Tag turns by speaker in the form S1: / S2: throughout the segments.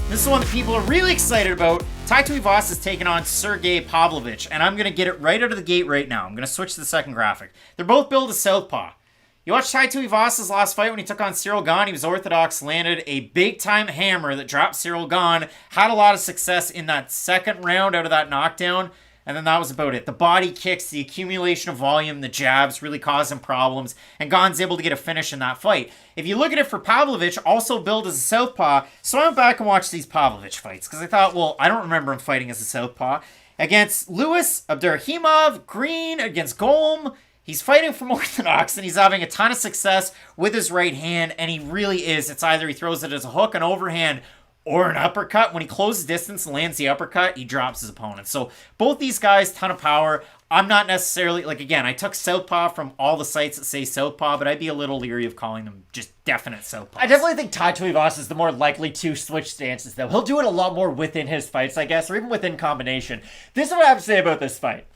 S1: This is one that people are really excited about. Tai Tuivasa is taking on Sergei Pavlovich, and I'm going to get it right out of the gate right now. I'm going to switch to the second graphic. They're both billed as southpaw. You watched Tai Tuivasa's last fight when he took on Ciryl Gane. He was orthodox, landed a big-time hammer that dropped Ciryl Gane, had a lot of success in that second round out of that knockdown, and then that was about it. The body kicks, the accumulation of volume, the jabs really caused him problems, and Gane's able to get a finish in that fight. If you look at it for Pavlovich, also billed as a southpaw, so I went back and watched these Pavlovich fights, because I thought, well, I don't remember him fighting as a southpaw. Against Lewis, Abdurrahimov, Green, against Golm, he's fighting from orthodox, and he's having a ton of success with his right hand, and he really is. It's either he throws it as a hook, an overhand, or an uppercut. When he closes distance and lands the uppercut, he drops his opponent. So both these guys, ton of power. I'm not necessarily, like, again, I took southpaw from all the sites that say southpaw, but I'd be a little leery of calling them just definite southpaws.
S2: I definitely think Tai Tuivasa is the more likely to switch stances, though. He'll do it a lot more within his fights, I guess, or even within combination. This is what I have to say about this fight.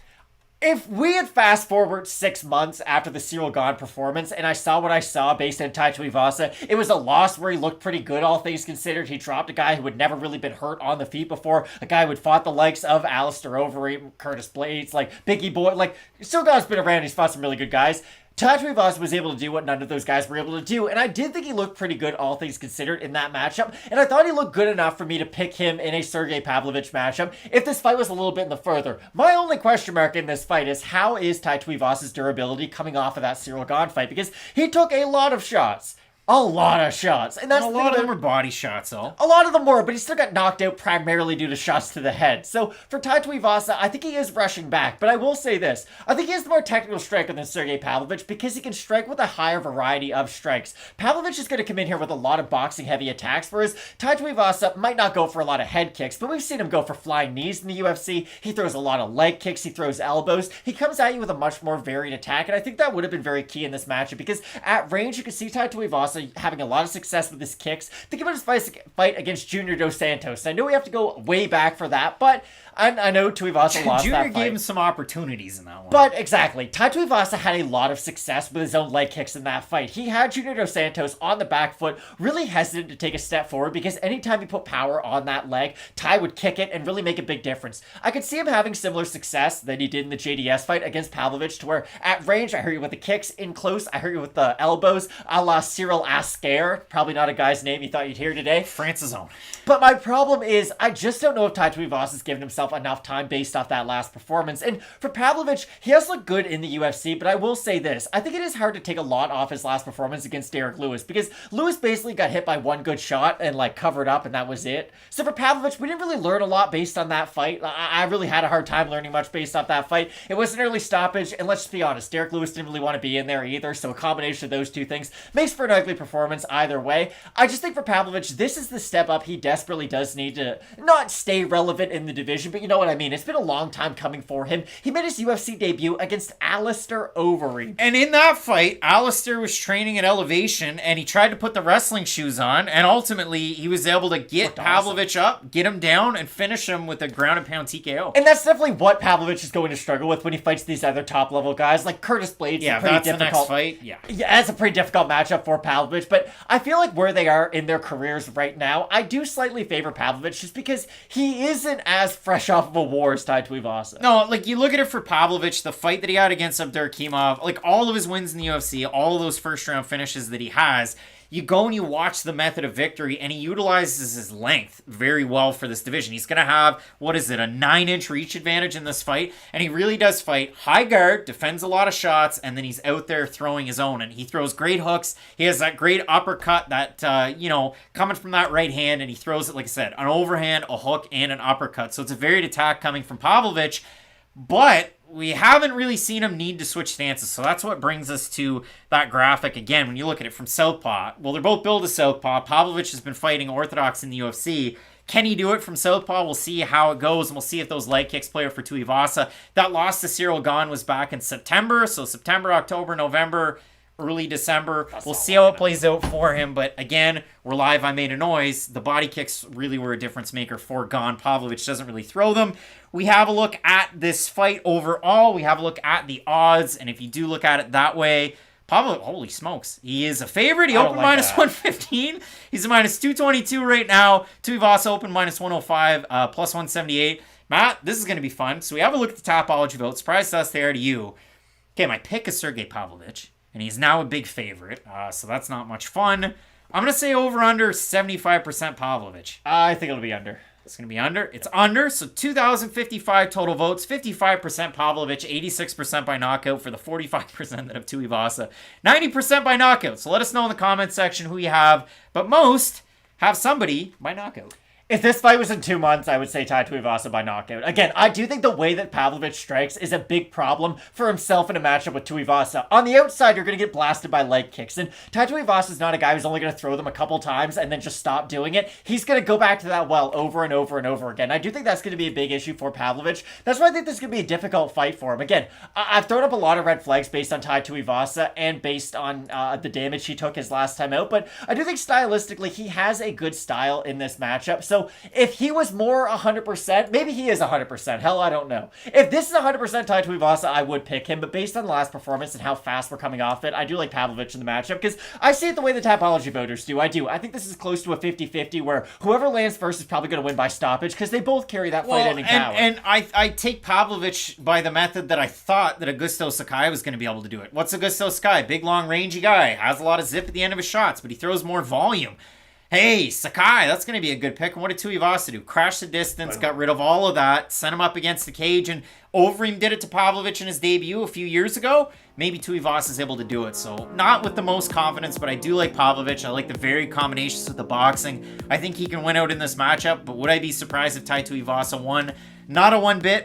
S2: If we had fast forward 6 months after the Ciryl Gane performance and I saw what I saw based on Tai Tuivasa, it was a loss where he looked pretty good, all things considered. He dropped a guy who had never really been hurt on the feet before, a guy who had fought the likes of Alistair Overeem, Curtis Blades, like Biggie Boy, like Ciryl Gane's been around, he's fought some really good guys. Tai Tuivasa was able to do what none of those guys were able to do, and I did think he looked pretty good, all things considered, in that matchup, and I thought he looked good enough for me to pick him in a Sergei Pavlovich matchup if this fight was a little bit in the further. My only question mark in this fight is how is Tai Tuivasa's durability coming off of that Ciryl Gane fight, because he took a lot of shots. A lot of shots. And that's
S1: a lot of them were body shots, though.
S2: A lot of them were, but he still got knocked out primarily due to shots to the head. So for Tai Tuivasa, I think he is rushing back. But I will say this. I think he has the more technical striker than Sergei Pavlovich because he can strike with a higher variety of strikes. Pavlovich is going to come in here with a lot of boxing-heavy attacks, whereas Tai Tuivasa might not go for a lot of head kicks, but we've seen him go for flying knees in the UFC. He throws a lot of leg kicks. He throws elbows. He comes at you with a much more varied attack, and I think that would have been very key in this matchup because at range, you can see Tai Tuivasa having a lot of success with his kicks. Think about his fight against Junior Dos Santos. I know we have to go way back for that, but I know Tuivasa lost
S1: Junior
S2: that fight.
S1: gave him some opportunities in that one.
S2: But exactly, Tai Tuivasa had a lot of success with his own leg kicks in that fight. He had Junior Dos Santos on the back foot, really hesitant to take a step forward because anytime he put power on that leg, Tai would kick it and really make a big difference. I could see him having similar success that he did in the JDS fight against Pavlovich, to where at range, I heard you with the kicks, in close, I heard you with the elbows, a la Cyril Asker. Probably not a guy's name you thought you'd hear today.
S1: France's own.
S2: But my problem is, I just don't know if Tai Tuivasa's given himself enough time based off that last performance. And for Pavlovich, he has looked good in the UFC, but I will say this. I think it is hard to take a lot off his last performance against Derek Lewis, because Lewis basically got hit by one good shot and, like, covered up, and that was it. So for Pavlovich, we didn't really learn a lot based on that fight. I really had a hard time learning much based off that fight. It was an early stoppage, and let's just be honest, Derek Lewis didn't really want to be in there either, so a combination of those two things makes for an ugly performance either way. I just think for Pavlovich, this is the step up he desperately does need to not stay relevant in the division, but you know what I mean. It's been a long time coming for him. He made his UFC debut against Alistair Overeem.
S1: And in that fight, Alistair was training at elevation, and he tried to put the wrestling shoes on, and ultimately he was able to get Pavlovich up, get him down, and finish him with a ground and pound TKO.
S2: And that's definitely what Pavlovich is going to struggle with when he fights these other top level guys, like Curtis Blades.
S1: Yeah,
S2: pretty
S1: that's
S2: difficult.
S1: the next fight. Yeah,
S2: that's a pretty difficult matchup for Pavlovich, but I feel like where they are in their careers right now, I do slightly favor Pavlovich just because he isn't as fresh off of a war as Tai Tuivasa.
S1: No, like, you look at it for Pavlovich, the fight that he had against Abdurrahimov, like, all of his wins in the UFC, all of those first round finishes that he has, you go and you watch the method of victory, and he utilizes his length very well for this division. He's going to have, a 9-inch reach advantage in this fight, and he really does fight high guard, defends a lot of shots, and then he's out there throwing his own, and he throws great hooks. He has that great uppercut that, coming from that right hand, and he throws it, like I said, an overhand, a hook, and an uppercut. So it's a varied attack coming from Pavlovich, but we haven't really seen him need to switch stances. So that's what brings us to that graphic again. When you look at it from southpaw, well, they're both billed as southpaw. Pavlovich has been fighting orthodox in the UFC. Can he do it from southpaw? We'll see how it goes, and we'll see if those leg kicks play out for Tuivasa. That loss to Ciryl Gane was back in September. So September, October, November, early December. We'll see how it plays out for him. But again, we're live. I made a noise. The body kicks really were a difference maker for Gane. Pavlovich doesn't really throw them. We have a look at this fight overall. We have a look at the odds. And if you do look at it that way, Holy smokes. He is a favorite. He
S2: I don't
S1: opened
S2: like
S1: minus
S2: that.
S1: 115. He's a minus 222 right now. Tuivasa opened minus 105, plus 178. Matt, this is going to be fun. So we have a look at the Tapology vote. Surprise to us, they are to you. Okay, my pick is Sergei Pavlovich, and he's now a big favorite. So that's not much fun. I'm going to say over under 75% Pavlovich.
S2: I think it'll be under.
S1: It's going to be under. It's under. So 2,055 total votes. 55% Pavlovich. 86% by knockout for the 45% that have Tuivasa. 90% by knockout. So let us know in the comments section who you have. But most have somebody by knockout.
S2: If this fight was in 2 months, I would say Tai Tuivasa by knockout. Again, I do think the way that Pavlovich strikes is a big problem for himself in a matchup with Tuivasa. On the outside, you're going to get blasted by leg kicks, and Tai Tuivasa is not a guy who's only going to throw them a couple times and then just stop doing it. He's going to go back to that well over and over and over again. I do think that's going to be a big issue for Pavlovich. That's why I think this is going to be a difficult fight for him. Again, I've thrown up a lot of red flags based on Tai Tuivasa and based on the damage he took his last time out, but I do think stylistically he has a good style in this matchup. So if he was more 100%, maybe he is 100%. Hell, I don't know. If this is 100% Tai Tuivasa, I would pick him. But based on the last performance and how fast we're coming off it, I do like Pavlovich in the matchup because I see it the way the Tapology voters do. I do. I think this is close to a 50-50 where whoever lands first is probably going to win by stoppage because they both carry that fight-ending power.
S1: And I take Pavlovich by the method that I thought that Augusto Sakai was going to be able to do it. What's Augusto Sakai? Big, long, rangy guy. Has a lot of zip at the end of his shots, but he throws more volume. Hey, Sakai, that's going to be a good pick. And what did Tuivasa do? Crash the distance, got rid of all of that, sent him up against the cage, and Overeem did it to Pavlovich in his debut a few years ago. Maybe Tuivasa's able to do it. So not with the most confidence, but I do like Pavlovich. I like the varied combinations with the boxing. I think he can win out in this matchup, but would I be surprised if Tai Tuivasa won? Not a one bit.